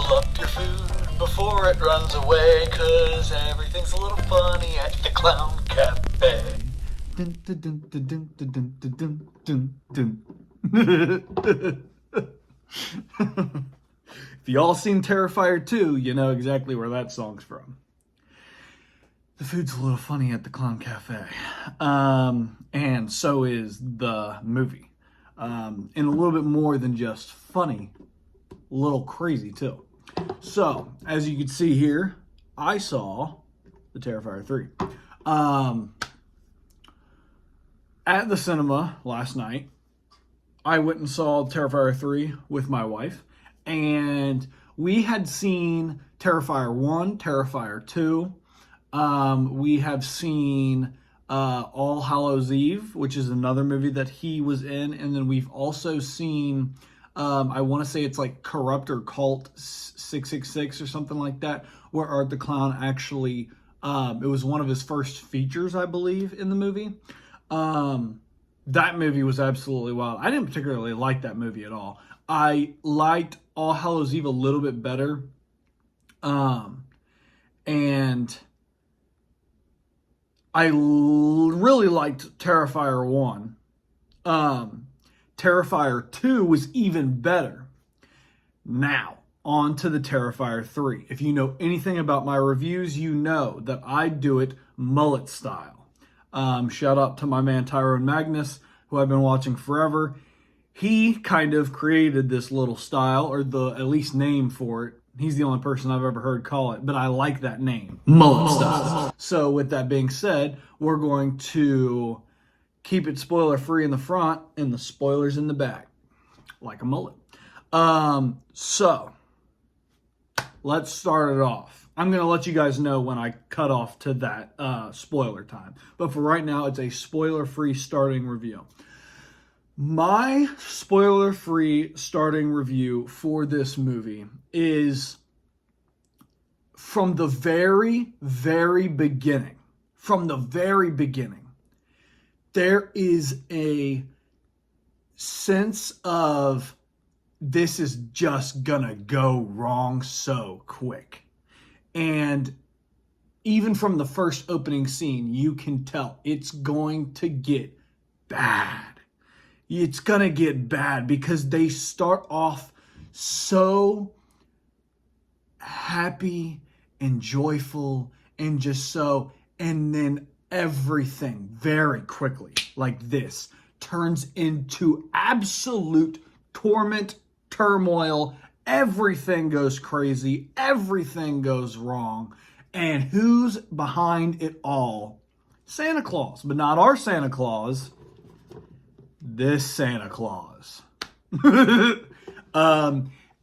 Gobble up your food before it runs away, 'cause everything's a little funny at the Clown Cafe. Dun, dun, dun, dun, dun, dun, dun, dun, dun, dun. If y'all seen Terrifier 2, you know exactly where that song's from. The food's a little funny at the Clown Cafe. And so is the movie. And a little bit more than just funny, a little crazy too. So, as you can see here, I saw the Terrifier 3 at the cinema last night. I went and saw Terrifier 3 with my wife, and we had seen Terrifier 1, Terrifier 2. We have seen All Hallows Eve, which is another movie that he was in, and then we've also seen, I want to say it's like Corrupt or Cult 666 or something like that, where Art the Clown actually, it was one of his first features, I believe, in the movie. That movie was absolutely wild. I didn't particularly like that movie at all. I liked All Hallows Eve a little bit better. And I really liked Terrifier 1. Terrifier 2 was even better. Now, on to the Terrifier 3. If you know anything about my reviews, you know that I do it mullet style. Shout out to my man Tyrone Magnus, who I've been watching forever. He kind of created this little style, or the at least name for it. He's the only person I've ever heard call it, but I like that name, mullet style. So with that being said, we're going to keep it spoiler free in the front and the spoilers in the back, like a mullet. So let's start it off. I'm going to let you guys know when I cut off to that spoiler time. But for right now, it's a spoiler-free starting review. My spoiler-free starting review for this movie is from the very, very beginning. From the very beginning, there is a sense of this is just gonna go wrong so quick. And even from the first opening scene, you can tell it's going to get bad. It's going to get bad because they start off so happy and joyful and just so, and then everything very quickly, like this, turns into absolute torment, turmoil. Everything goes crazy. Everything goes wrong. And who's behind it all? Santa Claus. But not our Santa Claus. This Santa Claus.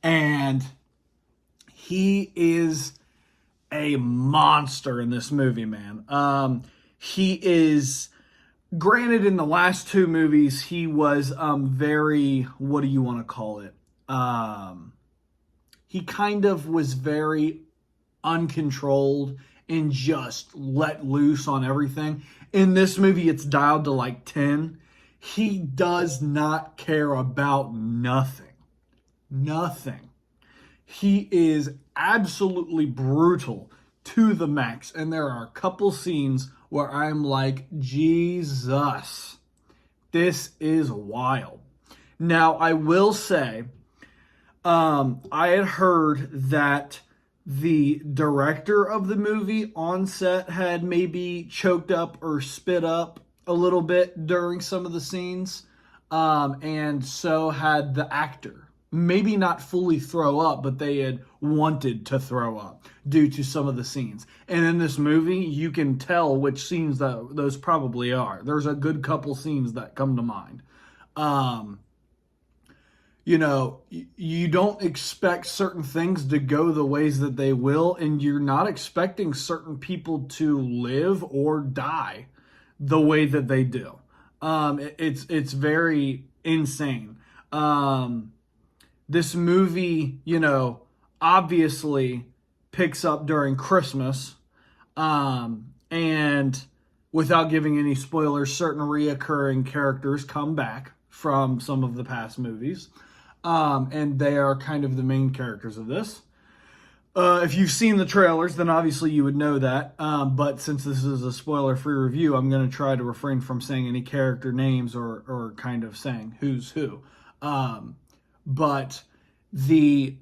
And he is a monster in this movie, man. He is, granted, in the last two movies, he was very, what do you want to call it? He kind of was very uncontrolled and just let loose on everything. In this movie, it's dialed to like 10. He does not care about nothing. Nothing. He is absolutely brutal to the max. And there are a couple scenes where I'm like, Jesus, this is wild. Now, I will say, I had heard that the director of the movie on set had maybe choked up or spit up a little bit during some of the scenes, and so had the actor. Maybe not fully throw up, but they had wanted to throw up due to some of the scenes. And in this movie, you can tell which scenes those probably are. There's a good couple scenes that come to mind. You know, you don't expect certain things to go the ways that they will, and you're not expecting certain people to live or die the way that they do. It's very insane. This movie, you know, obviously picks up during Christmas, and without giving any spoilers, certain reoccurring characters come back from some of the past movies. And they are kind of the main characters of this. If you've seen the trailers, then obviously you would know that. But since this is a spoiler-free review, I'm going to try to refrain from saying any character names or kind of saying who's who. But the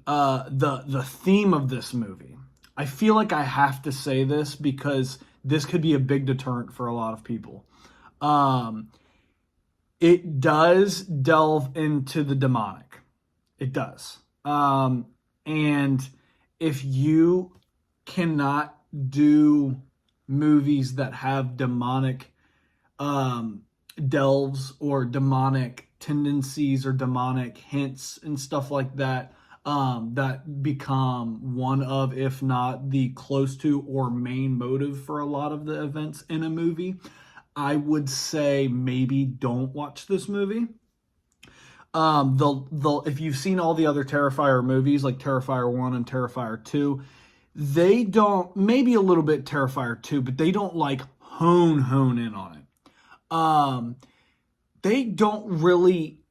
theme of this movie, I feel like I have to say this because this could be a big deterrent for a lot of people. It does delve into the demonic. It does. And if you cannot do movies that have demonic delves or demonic tendencies or demonic hints and stuff like that, that become one of, if not the close to or main motive for a lot of the events in a movie, I would say maybe don't watch this movie. If you've seen all the other Terrifier movies, like Terrifier 1 and Terrifier 2, they don't, maybe a little bit Terrifier 2, but they don't like hone in on it. They don't really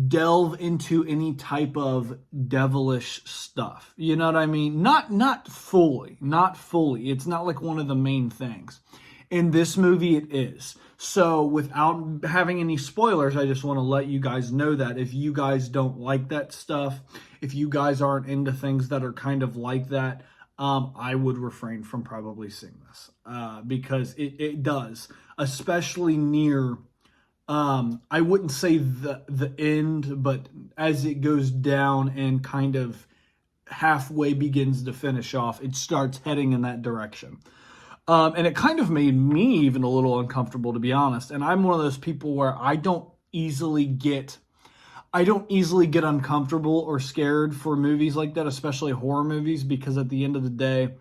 delve into any type of devilish stuff. You know what I mean? Not fully. It's not like one of the main things. In this movie, it is. So without having any spoilers, I just want to let you guys know that if you guys don't like that stuff, if you guys aren't into things that are kind of like that, I would refrain from probably seeing this because it does, especially near, I wouldn't say the end, but as it goes down and kind of halfway begins to finish off, it starts heading in that direction. And it kind of made me even a little uncomfortable, to be honest. And I'm one of those people where I don't easily get uncomfortable or scared for movies like that, especially horror movies, because at the end of the day,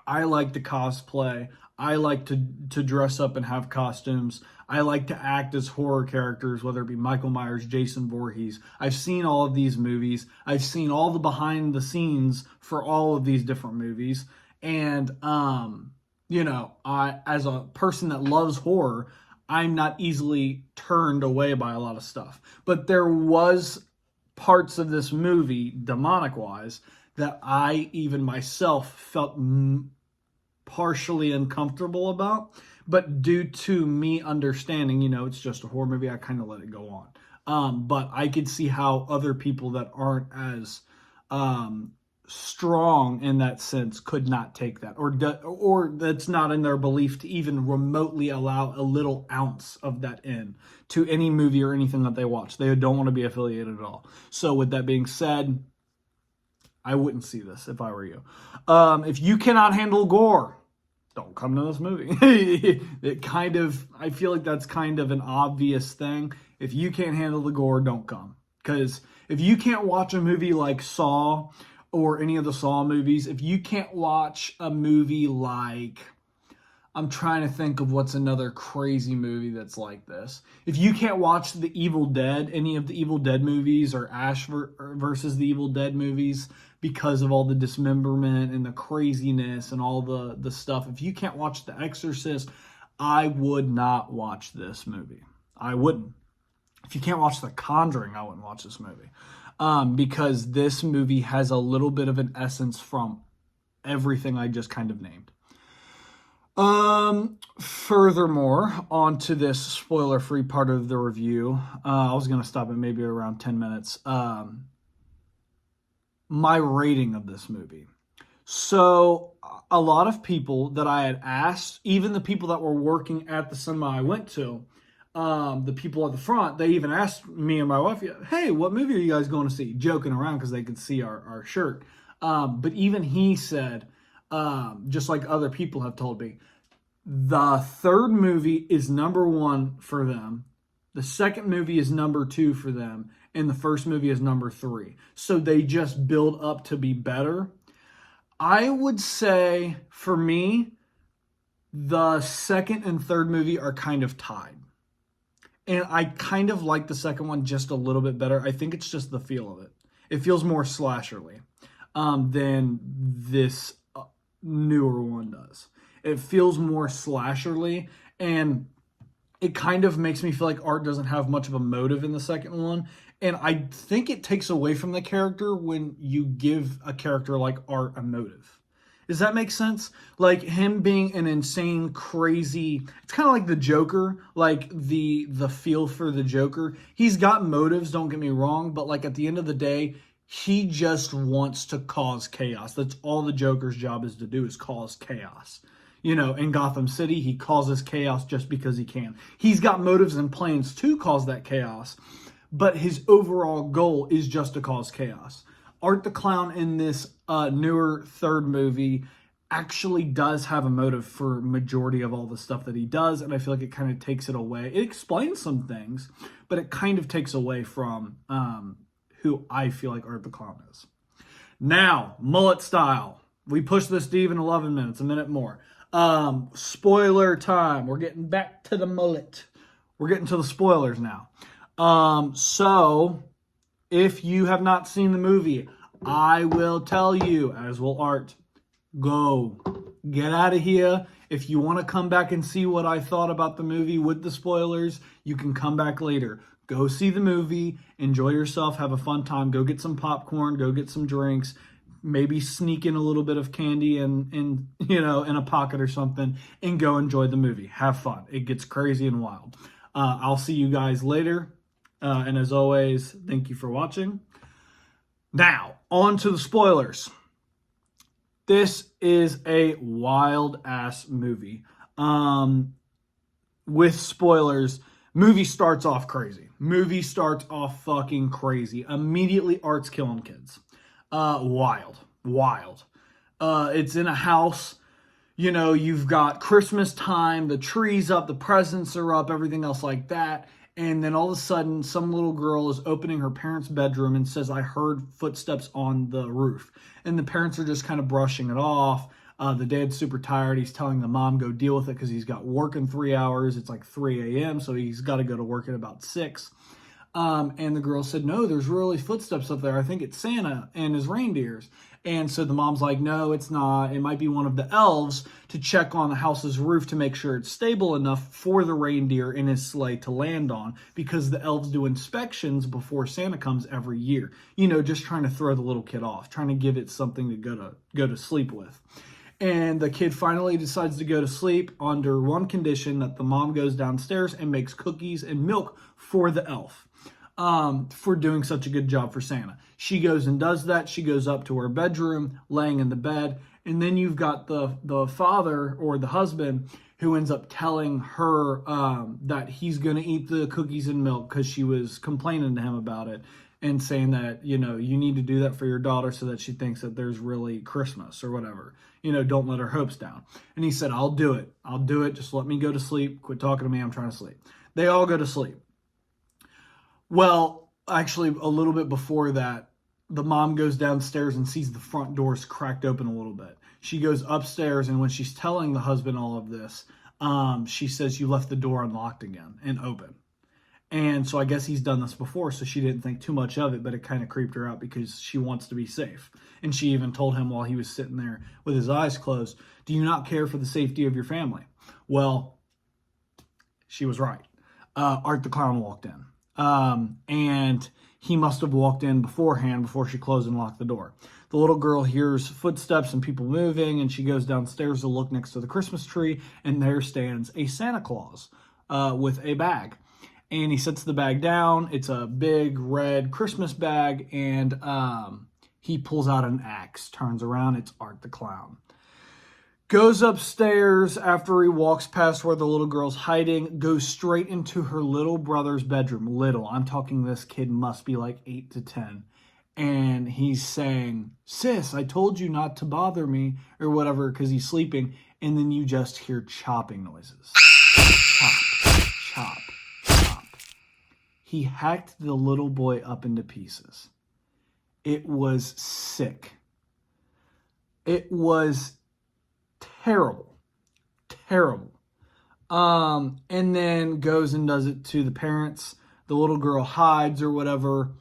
I like to cosplay. I like to dress up and have costumes. I like to act as horror characters, whether it be Michael Myers, Jason Voorhees. I've seen all of these movies. I've seen all the behind the scenes for all of these different movies. And, I, as a person that loves horror, I'm not easily turned away by a lot of stuff. But there was parts of this movie, demonic-wise, that I even myself felt partially uncomfortable about. But due to me understanding, it's just a horror movie, I kind of let it go on. But I could see how other people that aren't as strong in that sense could not take that, or that's not in their belief to even remotely allow a little ounce of that in to any movie or anything that they watch. They don't want to be affiliated at all. So with that being said, I wouldn't see this if I were you. If you cannot handle gore, don't come to this movie. I feel like that's kind of an obvious thing. If you can't handle the gore, don't come. Because if you can't watch a movie like Saw or any of the Saw movies, if you can't watch a movie like, I'm trying to think of what's another crazy movie that's like this. If you can't watch The Evil Dead, any of the Evil Dead movies, or Ash versus the Evil Dead movies, because of all the dismemberment and the craziness and all the stuff, if you can't watch The Exorcist, I would not watch this movie. I wouldn't. If you can't watch The Conjuring, I wouldn't watch this movie. Because this movie has a little bit of an essence from everything I just kind of named. Furthermore, on to this spoiler-free part of the review. I was going to stop at maybe around 10 minutes. My rating of this movie. So, a lot of people that I had asked, even the people that were working at the cinema I went to, the people at the front, they even asked me and my wife, hey, what movie are you guys going to see? Joking around because they could see our shirt. But even he said, just like other people have told me, the third movie is number one for them. The second movie is number two for them. And the first movie is number three. So they just build up to be better. I would say, for me, the second and third movie are kind of tied. And I kind of like the second one just a little bit better. I think it's just the feel of it. It feels more slasherly than this newer one does. It feels more slasherly, and it kind of makes me feel like Art doesn't have much of a motive in the second one. And I think it takes away from the character when you give a character like Art a motive. Does that make sense? Like him being an insane, crazy. It's kind of like the Joker, like the feel for the Joker. He's got motives, don't get me wrong, but like at the end of the day, he just wants to cause chaos. That's all the Joker's job is to do, is cause chaos. You know, in Gotham City, he causes chaos just because he can. He's got motives and plans to cause that chaos, but his overall goal is just to cause chaos. Art the Clown in this newer third movie actually does have a motive for majority of all the stuff that he does, and I feel like it kind of takes it away. It explains some things, but it kind of takes away from who I feel like Art the Clown is. Now, mullet style. We pushed this to even 11 minutes, a minute more. Spoiler time. We're getting back to the mullet. We're getting to the spoilers now. So, if you have not seen the movie, I will tell you, as will Art, go. Get out of here. If you want to come back and see what I thought about the movie with the spoilers, you can come back later. Go see the movie, enjoy yourself, have a fun time, go get some popcorn, go get some drinks, maybe sneak in a little bit of candy in a pocket or something, and go enjoy the movie. Have fun. It gets crazy and wild. I'll see you guys later. And as always, thank you for watching. Now, on to the spoilers. This is a wild-ass movie. With spoilers, movie starts off crazy. Movie starts off fucking crazy. Immediately, Art's killing kids. Wild. It's in a house. You know, you've got Christmas time, the tree's up, the presents are up, everything else like that. And then all of a sudden, some little girl is opening her parents' bedroom and says, I heard footsteps on the roof. And the parents are just kind of brushing it off. The dad's super tired. He's telling the mom, go deal with it because he's got work in 3 hours. It's like 3 a.m., so he's got to go to work at about 6. And the girl said, no, there's really footsteps up there. I think it's Santa and his reindeers. And so the mom's like, no, it's not. It might be one of the elves to check on the house's roof to make sure it's stable enough for the reindeer in his sleigh to land on, because the elves do inspections before Santa comes every year. You know, just trying to throw the little kid off, trying to give it something to go to sleep with. And the kid finally decides to go to sleep under one condition, that the mom goes downstairs and makes cookies and milk for the elf. For doing such a good job for Santa. She goes and does that. She goes up to her bedroom, laying in the bed. And then you've got the father or the husband who ends up telling her that he's going to eat the cookies and milk because she was complaining to him about it and saying that, you know, you need to do that for your daughter so that she thinks that there's really Christmas or whatever. You know, don't let her hopes down. And he said, I'll do it. I'll do it. Just let me go to sleep. Quit talking to me. I'm trying to sleep. They all go to sleep. Well, actually, a little bit before that, the mom goes downstairs and sees the front doors cracked open a little bit. She goes upstairs, and when she's telling the husband all of this, she says, you left the door unlocked again and open. And so I guess he's done this before, so she didn't think too much of it, but it kind of creeped her out because she wants to be safe. And she even told him while he was sitting there with his eyes closed, do you not care for the safety of your family? Well, she was right. Art the Clown walked in. And he must have walked in beforehand before she closed and locked the door. The little girl hears footsteps and people moving, and she goes downstairs to look next to the Christmas tree, and there stands a Santa Claus with a bag. And he sets the bag down. It's a big red Christmas bag, and he pulls out an axe, turns around, it's Art the Clown. Goes upstairs after he walks past where the little girl's hiding, goes straight into her little brother's bedroom. Little, I'm talking this kid must be like 8 to 10. And he's saying, sis, I told you not to bother me, or whatever, because he's sleeping. And then you just hear chopping noises. Chop, chop, chop. He hacked the little boy up into pieces. It was sick. It was terrible. And then goes and does it to the parents. The little girl hides or whatever,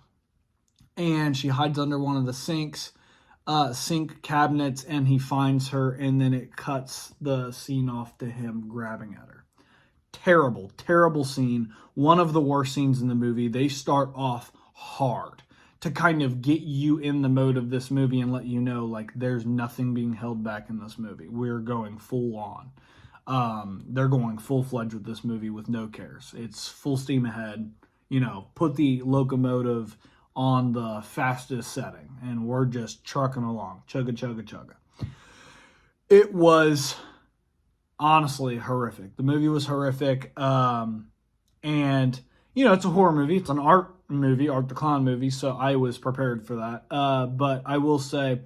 and she hides under one of the sink cabinets, and he finds her, and then it cuts the scene off to him grabbing at her. Terrible scene. One of the worst scenes in the movie. They start off hard to kind of get you in the mode of this movie and let you know, like, there's nothing being held back in this movie. We're going full on. They're going full-fledged with this movie with no cares. It's full steam ahead. You know, put the locomotive on the fastest setting, and we're just trucking along. Chugga, chugga, chugga. It was honestly horrific. The movie was horrific. And, you know, it's a horror movie. It's an art movie, Art the Clown movie, so I was prepared for that. But I will say,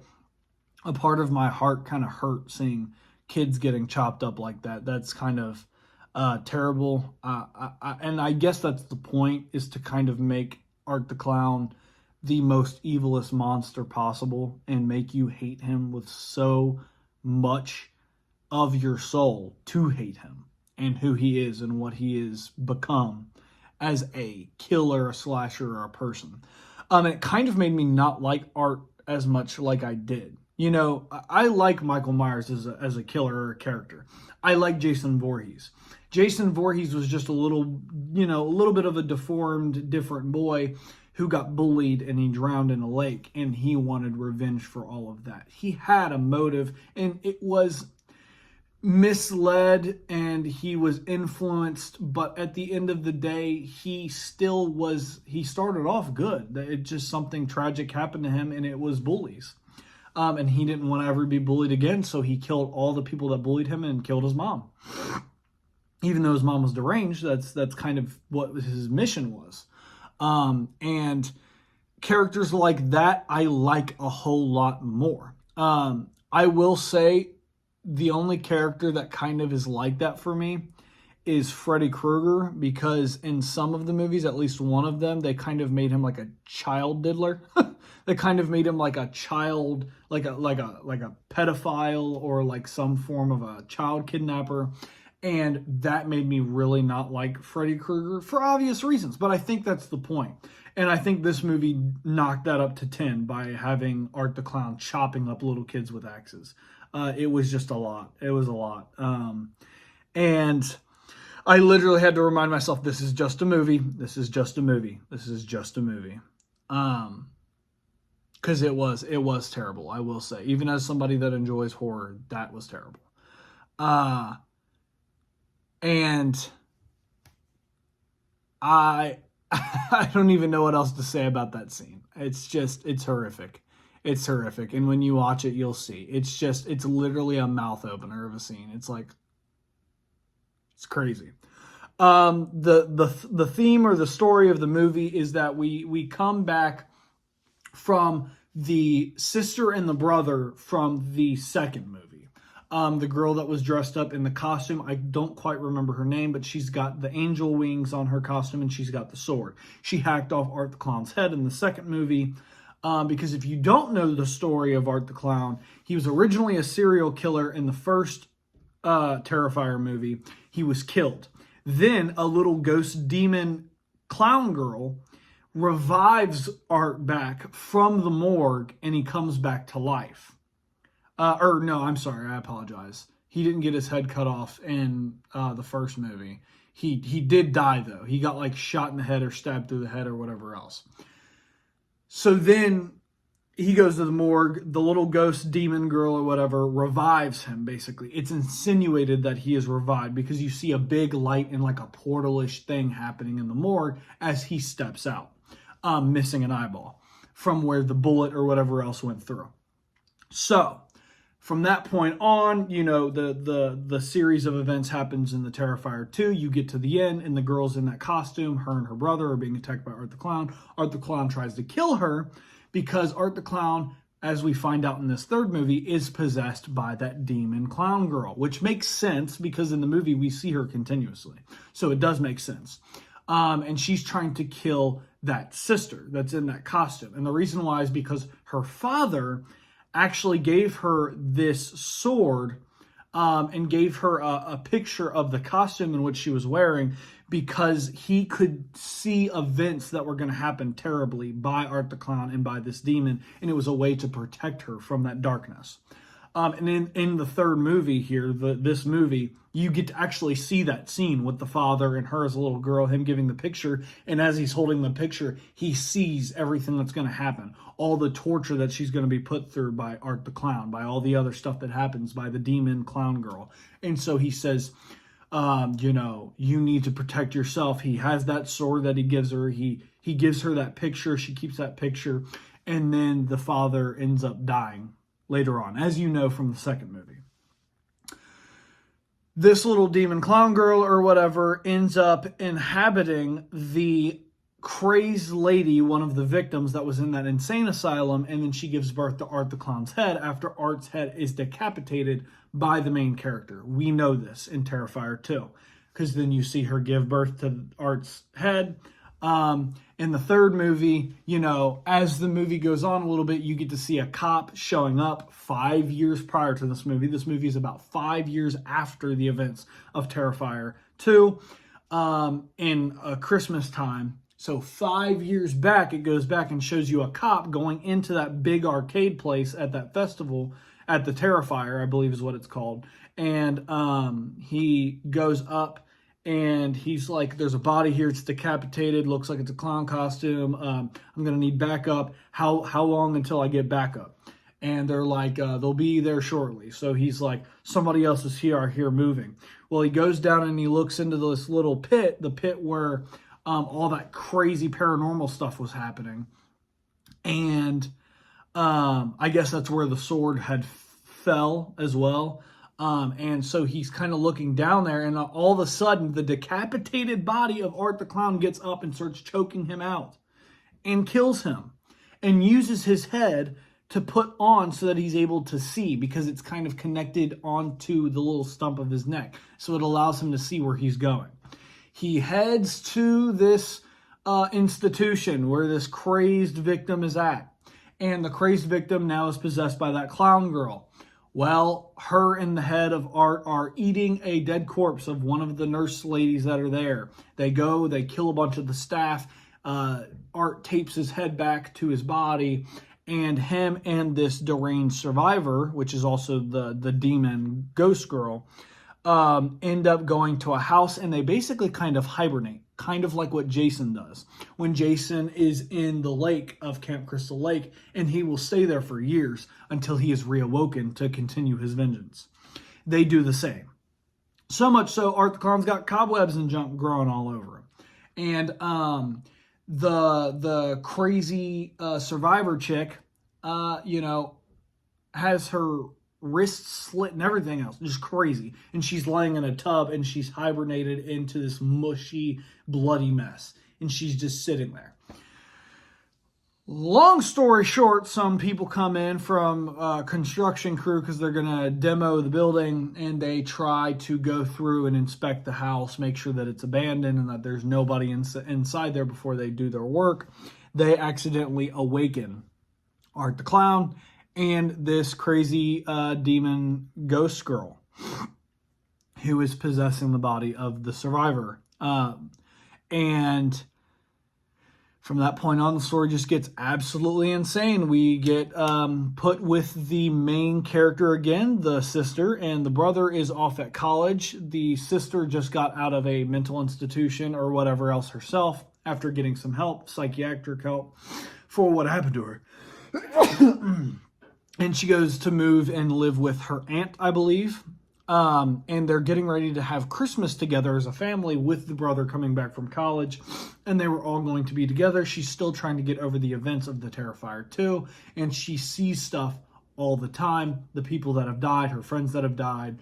a part of my heart kind of hurt seeing kids getting chopped up like that. That's kind of terrible. And I guess that's the point, is to kind of make Art the Clown the most evilest monster possible and make you hate him with so much of your soul to hate him and who he is and what he is become as a killer, a slasher, or a person. It kind of made me not like Art as much like I did. You know, I like Michael Myers as a killer or a character. I like Jason Voorhees. Jason Voorhees was just a little bit of a deformed, different boy who got bullied and he drowned in a lake, and he wanted revenge for all of that. He had a motive, and it was misled and he was influenced, but at the end of the day, he started off good. It just, something tragic happened to him, and it was bullies. And he didn't want to ever be bullied again, so he killed all the people that bullied him and killed his mom. Even though his mom was deranged, that's kind of what his mission was. And characters like that, I like a whole lot more. I will say the only character that kind of is like that for me is Freddy Krueger, because in some of the movies, at least one of them, they kind of made him like a child diddler. They kind of made him like a child, like a pedophile, or like some form of a child kidnapper. And that made me really not like Freddy Krueger for obvious reasons. But I think that's the point. And I think this movie knocked that up to 10 by having Art the Clown chopping up little kids with axes. It was just a lot. It was a lot. And I literally had to remind myself, this is just a movie. This is just a movie. This is just a movie. Because it was terrible, I will say. Even as somebody that enjoys horror, that was terrible. And I don't even know what else to say about that scene. It's horrific. It's horrific. And when you watch it, you'll see. It's literally a mouth opener of a scene. It's like, it's crazy. The theme or the story of the movie is that we come back from the sister and the brother from the second movie. The girl that was dressed up in the costume, I don't quite remember her name, but she's got the angel wings on her costume and she's got the sword. She hacked off Art the Clown's head in the second movie. Because if you don't know the story of Art the Clown, he was originally a serial killer in the first Terrifier movie. He was killed. Then a little ghost demon clown girl revives Art back from the morgue, and he comes back to life. No, I'm sorry, I apologize. He didn't get his head cut off in the first movie. He did die, though. He got like shot in the head or stabbed through the head or whatever else. So then he goes to the morgue. The little ghost demon girl or whatever revives him, basically. It's insinuated that he is revived because you see a big light and like a portal-ish thing happening in the morgue as he steps out, missing an eyeball from where the bullet or whatever else went through. So from that point on, you know, the series of events happens in the Terrifier 2. You get to the end, and the girl's in that costume. Her and her brother are being attacked by Art the Clown. Art the Clown tries to kill her because Art the Clown, as we find out in this third movie, is possessed by that demon clown girl, which makes sense because in the movie we see her continuously. So it does make sense. And she's trying to kill that sister that's in that costume. And the reason why is because her father actually gave her this sword and gave her a picture of the costume in which she was wearing because he could see events that were going to happen terribly by Art the Clown and by this demon, and it was a way to protect her from that darkness. And in the third movie here, this movie, you get to actually see that scene with the father and her as a little girl, him giving the picture. And as he's holding the picture, he sees everything that's going to happen. All the torture that she's going to be put through by Art the Clown, by all the other stuff that happens by the demon clown girl. And so he says, you need to protect yourself. He has that sword that he gives her. He gives her that picture. She keeps that picture. And then the father ends up dying later on, as you know from the second movie. This little demon clown girl or whatever ends up inhabiting the crazed lady, one of the victims that was in that insane asylum, and then she gives birth to Art the Clown's head after Art's head is decapitated by the main character. We know this in Terrifier 2, because then you see her give birth to Art's head. In the third movie, as the movie goes on a little bit, you get to see a cop showing up 5 years prior to this movie. This movie is about 5 years after the events of Terrifier 2, in Christmas time. So 5 years back, it goes back and shows you a cop going into that big arcade place at that festival, at the Terrifier, I believe is what it's called. And he goes up and he's like, there's a body here, it's decapitated, looks like it's a clown costume. I'm going to need backup. How long until I get backup? And they're like, they'll be there shortly. So he's like, somebody else is here moving. Well, he goes down and he looks into this little pit, the pit where all that crazy paranormal stuff was happening. And I guess that's where the sword had fell as well. And so he's kind of looking down there, and all of a sudden, the decapitated body of Art the Clown gets up and starts choking him out and kills him and uses his head to put on so that he's able to see, because it's kind of connected onto the little stump of his neck. So it allows him to see where he's going. He heads to this institution where this crazed victim is at. And the crazed victim now is possessed by that clown girl. Well, her and the head of Art are eating a dead corpse of one of the nurse ladies that are there. They go, they kill a bunch of the staff. Art tapes his head back to his body, and him and this deranged survivor, which is also the demon ghost girl, end up going to a house, and they basically kind of hibernate, kind of like what Jason does when Jason is in the lake of Camp Crystal Lake, and he will stay there for years until he is reawoken to continue his vengeance. They do the same. So much so, Art the Clown's got cobwebs and junk growing all over him. And the crazy survivor chick, has her wrists slit and everything else, just crazy. And she's laying in a tub and she's hibernated into this mushy, bloody mess. And she's just sitting there. Long story short, some people come in from construction crew because they're going to demo the building, and they try to go through and inspect the house, make sure that it's abandoned and that there's nobody inside there before they do their work. They accidentally awaken Art the Clown and this crazy demon ghost girl who is possessing the body of the survivor. And from that point on, the story just gets absolutely insane. We get put with the main character again, the sister, and the brother is off at college. The sister just got out of a mental institution or whatever else herself after getting some help, psychiatric help, for what happened to her. And she goes to move and live with her aunt, I believe. And they're getting ready to have Christmas together as a family with the brother coming back from college. And they were all going to be together. She's still trying to get over the events of the Terrifier 2. And she sees stuff all the time. The people that have died, her friends that have died.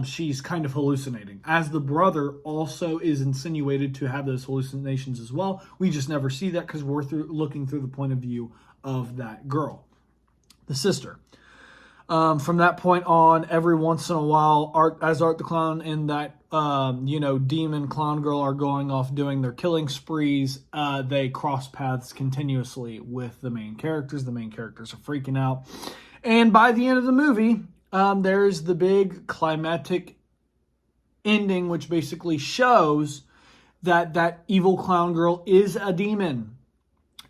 She's kind of hallucinating. As the brother also is insinuated to have those hallucinations as well. We just never see that because we're looking through the point of view of that girl, the sister. From that point on, every once in a while, Art the Clown and that, demon clown girl are going off doing their killing sprees. They cross paths continuously with the main characters. The main characters are freaking out. And by the end of the movie, there's the big climactic ending, which basically shows that that evil clown girl is a demon.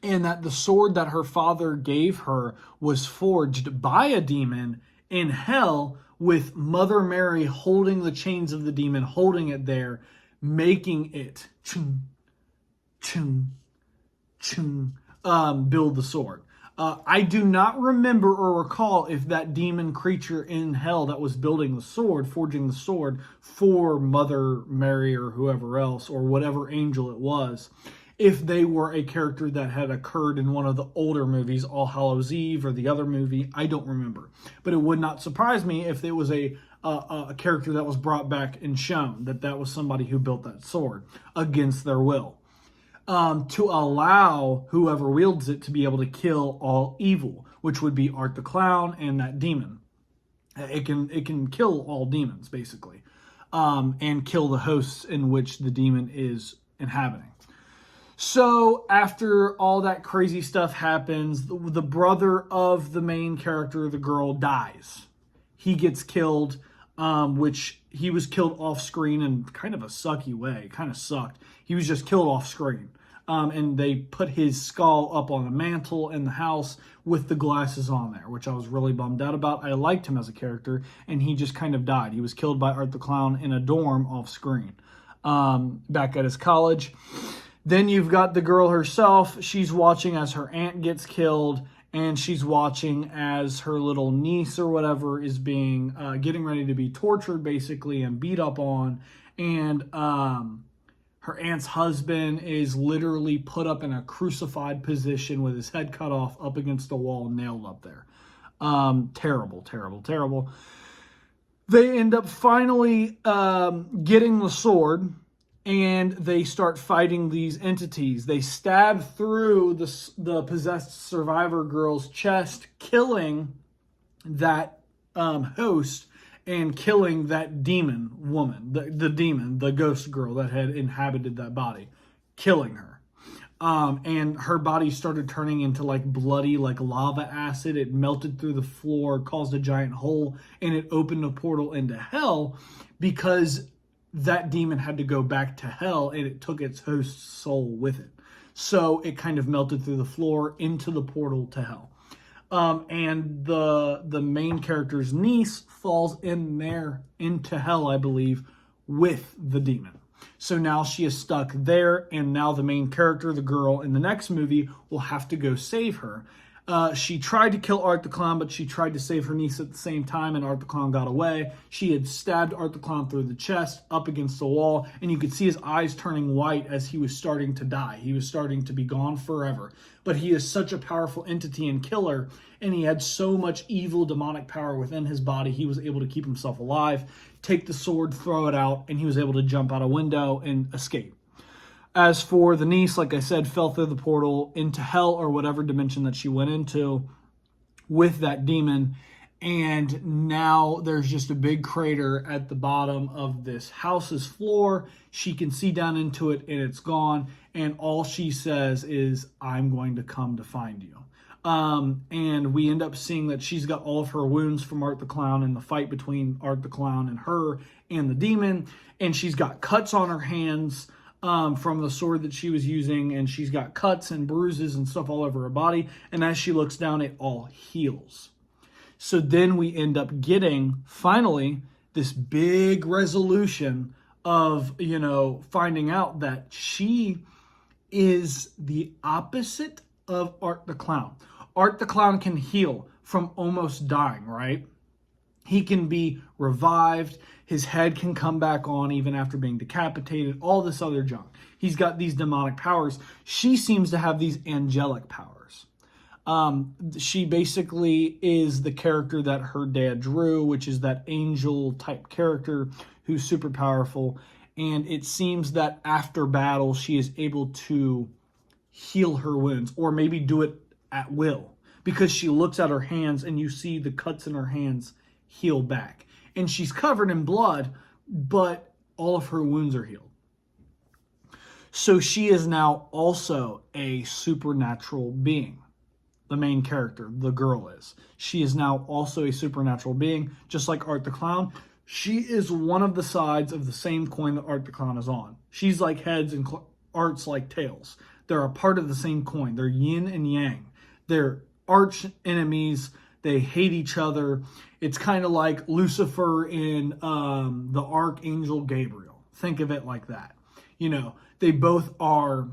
And that the sword that her father gave her was forged by a demon in hell with Mother Mary holding the chains of the demon, holding it there, making it chung, chung, chung, build the sword. I do not remember or recall if that demon creature in hell that was building the sword, forging the sword for Mother Mary or whoever else, or whatever angel it was, if they were a character that had occurred in one of the older movies, All Hallows Eve or the other movie. I don't remember. But it would not surprise me if it was a character that was brought back and shown that was somebody who built that sword against their will. To allow whoever wields it to be able to kill all evil, which would be Art the Clown and that demon. It can kill all demons, basically, and kill the hosts in which the demon is inhabiting. So after all that crazy stuff happens, the brother of the main character, the girl, dies. He gets killed, which he was killed off screen in kind of a sucky way. It kind of sucked. He was just killed off screen. And they put his skull up on a mantle in the house with the glasses on there, which I was really bummed out about. I liked him as a character, and he just kind of died. He was killed by Art the Clown in a dorm off screen, back at his college. Then you've got the girl herself. She's watching as her aunt gets killed, and she's watching as her little niece or whatever is being getting ready to be tortured, basically, and beat up on. And her aunt's husband is literally put up in a crucified position with his head cut off up against the wall, nailed up there. Terrible, terrible, terrible. They end up finally getting the sword, and they start fighting these entities. They stab through the possessed survivor girl's chest, killing that host and killing that demon woman, the demon, the ghost girl that had inhabited that body, killing her. And her body started turning into like bloody, like lava acid. It melted through the floor, caused a giant hole, and it opened a portal into hell because that demon had to go back to hell, and it took its host's soul with it. So it kind of melted through the floor into the portal to hell. And the main character's niece falls in there into hell, I believe, with the demon. So now she is stuck there, and now the main character, the girl in the next movie, will have to go save her. She tried to kill Art the Clown, but she tried to save her niece at the same time, and Art the Clown got away. She had stabbed Art the Clown through the chest, up against the wall, and you could see his eyes turning white as he was starting to die. He was starting to be gone forever. But he is such a powerful entity and killer, and he had so much evil demonic power within his body, he was able to keep himself alive, take the sword, throw it out, and he was able to jump out a window and escape. As for the niece, like I said, fell through the portal into hell or whatever dimension that she went into with that demon. And now there's just a big crater at the bottom of this house's floor. She can see down into it and it's gone. And all she says is, "I'm going to come to find you." And we end up seeing that she's got all of her wounds from Art the Clown in the fight between Art the Clown and her and the demon. And she's got cuts on her hands from the sword that she was using, and she's got cuts and bruises and stuff all over her body, and as she looks down, it all heals. So then we end up getting, finally, this big resolution of, finding out that she is the opposite of Art the Clown. Art the Clown can heal from almost dying, right? He can be revived. His head can come back on even after being decapitated. All this other junk. He's got these demonic powers. She seems to have these angelic powers. She basically is the character that her dad drew, which is that angel type character who's super powerful. And it seems that after battle, she is able to heal her wounds, or maybe do it at will, because she looks at her hands and you see the cuts in her hands heal back. And she's covered in blood, but all of her wounds are healed. So she is now also a supernatural being. The main character, the girl is. She is now also a supernatural being, just like Art the Clown. She is one of the sides of the same coin that Art the Clown is on. She's like heads and Art's like tails. They're a part of the same coin. They're yin and yang. They're arch enemies. They hate each other. It's kind of like Lucifer in the Archangel Gabriel. Think of it like that. They both are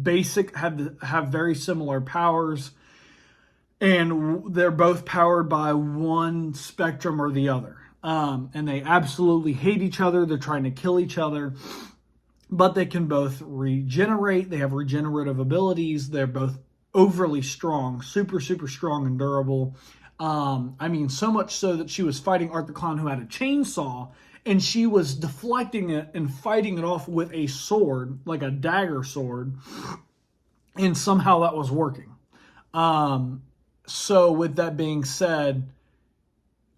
basic, have very similar powers, and they're both powered by one spectrum or the other. And they absolutely hate each other. They're trying to kill each other, but they can both regenerate. They have regenerative abilities. They're both overly strong, super, super strong and durable. So much so that she was fighting Art the Clown, who had a chainsaw, and she was deflecting it and fighting it off with a sword, like a dagger sword, and somehow that was working. So with that being said,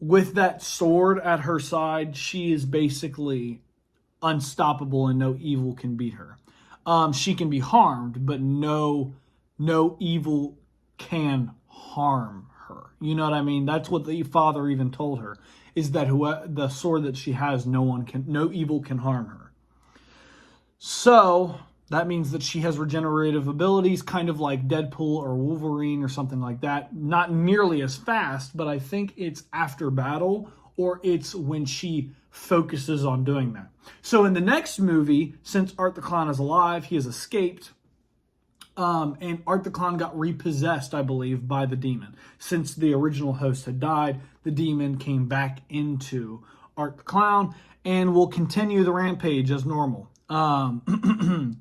with that sword at her side, she is basically unstoppable and no evil can beat her. She can be harmed, but no evil can harm her. You know what I mean? That's what the father even told her, is that the sword that she has, no evil can harm her. So that means that she has regenerative abilities, kind of like Deadpool or Wolverine or something like that. Not nearly as fast, but I think it's after battle, or it's when she focuses on doing that. So in the next movie, since Art the Clown is alive, he has escaped. And Art the Clown got repossessed, I believe, by the demon. Since the original host had died, the demon came back into Art the Clown and will continue the rampage as normal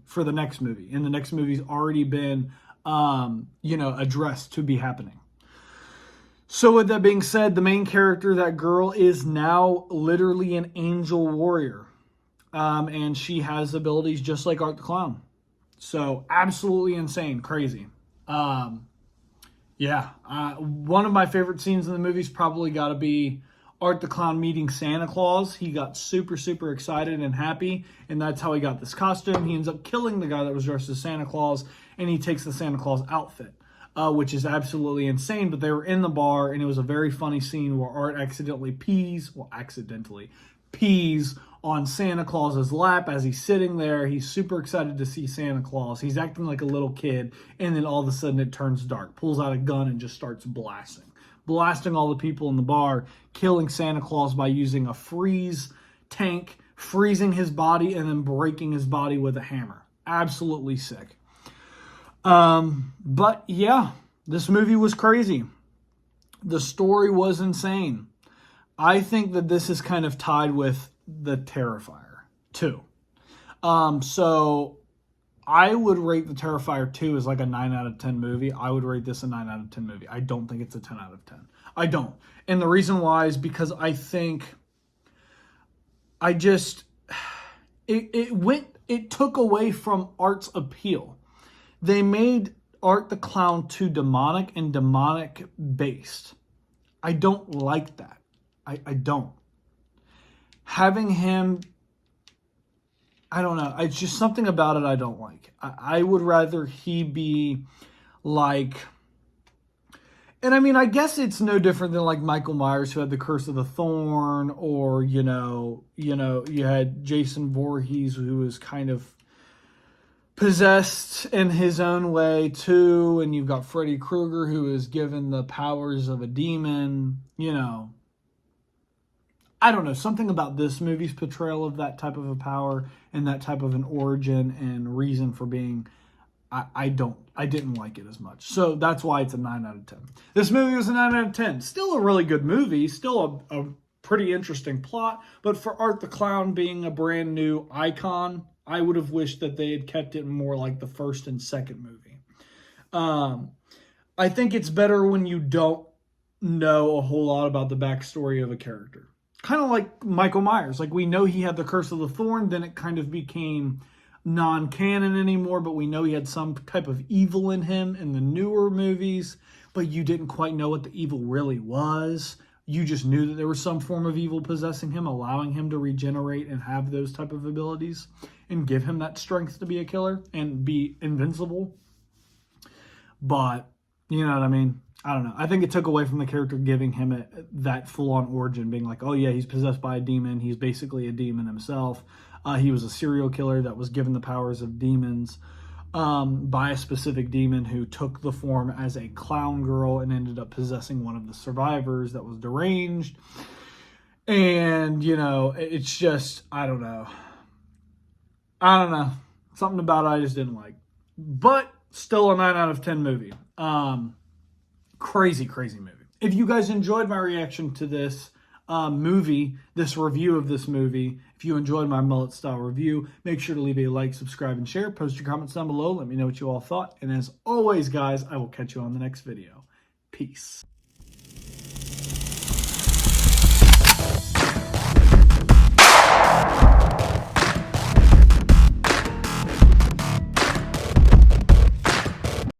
for the next movie. And the next movie's already been, addressed to be happening. So with that being said, the main character, that girl, is now literally an angel warrior. And she has abilities just like Art the Clown. So absolutely insane, crazy. One of my favorite scenes in the movie's probably got to be Art the Clown meeting Santa Claus. He got super, super excited and happy, and that's how he got this costume. He ends up killing the guy that was dressed as Santa Claus, and he takes the Santa Claus outfit, which is absolutely insane. But they were in the bar, and it was a very funny scene where Art accidentally pees on Santa Claus's lap as he's sitting there. He's super excited to see Santa Claus. He's acting like a little kid, and then all of a sudden it turns dark. Pulls out a gun and just starts blasting all the people in the bar, killing Santa Claus by using a freeze tank, freezing his body, and then breaking his body with a hammer. Absolutely sick. But yeah, this movie was crazy. The story was insane. I think that this is kind of tied with the Terrifier 2. So I would rate the Terrifier 2 as like a 9 out of 10 movie. I would rate this a 9 out of 10 movie. I don't think it's a 10 out of 10. I don't. And the reason why is because I think it took away from Art's appeal. They made Art the Clown too demonic and demonic based. I don't like that. I don't. Having him, I don't know. It's just something about it I don't like. I would rather he be like, and I mean, I guess it's no different than like Michael Myers, who had the Curse of the Thorn, or, you had Jason Voorhees, who was kind of possessed in his own way too. And you've got Freddy Krueger, who is given the powers of a demon, I don't know, something about this movie's portrayal of that type of a power and that type of an origin and reason for being, I didn't like it as much. So that's why it's a 9 out of 10. This movie was a 9 out of 10. Still a really good movie, still a pretty interesting plot, but for Art the Clown being a brand new icon, I would have wished that they had kept it more like the first and second movie. I think it's better when you don't know a whole lot about the backstory of a character. Kind of like Michael Myers. Like, we know he had the Curse of the Thorn, then it kind of became non-canon anymore, but we know he had some type of evil in him in the newer movies, but you didn't quite know what the evil really was. You just knew that there was some form of evil possessing him, allowing him to regenerate and have those type of abilities and give him that strength to be a killer and be invincible. But, you know what I mean? I don't know. I think it took away from the character giving him that full-on origin, being like, oh yeah, he's possessed by a demon. He's basically a demon himself. He was a serial killer that was given the powers of demons. by a specific demon who took the form as a clown girl and ended up possessing one of the survivors that was deranged. And, you know, it's just, I don't know. Something about it I just didn't like. But still a 9 out of 10 movie. Crazy movie. If you guys enjoyed my reaction to this movie, this review of this movie, if you enjoyed my mullet style review, make sure to leave a like, subscribe, and share. Post your comments down below. Let me know what you all thought. And as always, guys, I will catch you on the next video. Peace.